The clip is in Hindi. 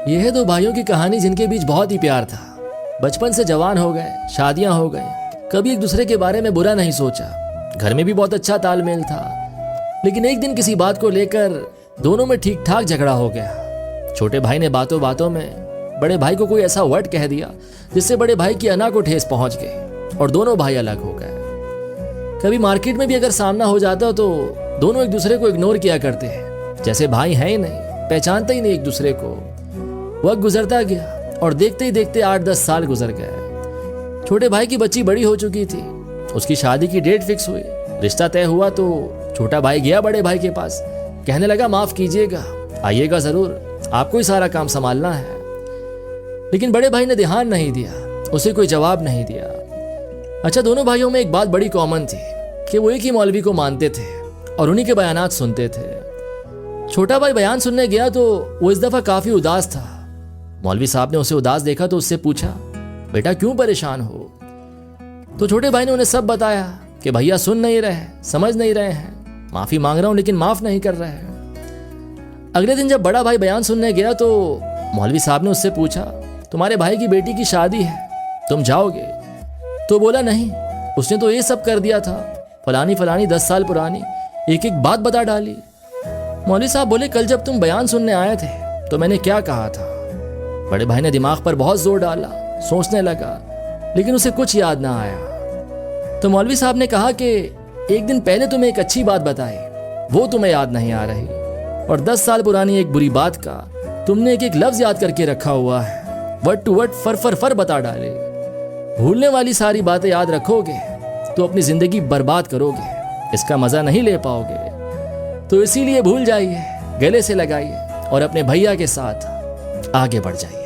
यह है दो भाइयों की कहानी जिनके बीच बहुत ही प्यार था। बचपन से जवान हो गए, शादियां हो गई, कभी एक दूसरे के बारे में बुरा नहीं सोचा। घर में भी बहुत अच्छा तालमेल था, लेकिन एक दिन किसी बात को लेकर दोनों में ठीक ठाक झगड़ा हो गया। छोटे भाई ने बातों बातों में बड़े भाई को कोई ऐसा वर्ड कह दिया जिससे बड़े भाई की अना को ठेस पहुंच गई और दोनों भाई अलग हो गए। कभी मार्केट में भी अगर सामना हो जाता तो दोनों एक दूसरे को इग्नोर किया करते हैं, जैसे भाई हैं ही नहीं, पहचानते ही नहीं एक दूसरे को। वक्त गुजरता गया और देखते ही देखते 8-10 साल गुजर गए। छोटे भाई की बच्ची बड़ी हो चुकी थी, उसकी शादी की डेट फिक्स हुई। रिश्ता तय हुआ तो छोटा भाई गया बड़े भाई के पास, कहने लगा माफ कीजिएगा, आइएगा जरूर, आपको ही सारा काम संभालना है। लेकिन बड़े भाई ने ध्यान नहीं दिया, उसे कोई जवाब नहीं दिया। अच्छा, दोनों भाइयों में एक बात बड़ी कॉमन थी कि वो एक ही मौलवी को मानते थे और उन्हीं के बयानात सुनते थे। छोटा भाई बयान सुनने गया तो वो इस दफा काफी उदास था। मौलवी साहब ने उसे उदास देखा तो उससे पूछा, बेटा क्यों परेशान हो? तो छोटे भाई ने उन्हें सब बताया कि भैया सुन नहीं रहे, समझ नहीं रहे हैं, माफी मांग रहा हूं लेकिन माफ नहीं कर रहे हैं। अगले दिन जब बड़ा भाई बयान सुनने गया तो मौलवी साहब ने उससे पूछा, तुम्हारे भाई की बेटी की शादी है, तुम जाओगे? तो बोला नहीं, उसने तो ये सब कर दिया था, फलानी फलानी 10 साल पुरानी एक एक बात बता डाली। मौलवी साहब बोले, कल जब तुम बयान सुनने आए थे तो मैंने क्या कहा था? बड़े भाई ने दिमाग पर बहुत जोर डाला, सोचने लगा, लेकिन उसे कुछ याद ना आया। तो मौलवी साहब ने कहा कि एक दिन पहले तुम्हें एक अच्छी बात बताई, वो तुम्हें याद नहीं आ रही, और 10 साल पुरानी एक बुरी बात का तुमने एक एक लफ्ज याद करके रखा हुआ है, वर्ड टू वर्ड फर फर फर बता डाले। भूलने वाली सारी बातें याद रखोगे तो अपनी जिंदगी बर्बाद करोगे, इसका मजा नहीं ले पाओगे। तो इसीलिए भूल जाइए, गले से लगाइए और अपने भैया के साथ आगे बढ़ जाइए।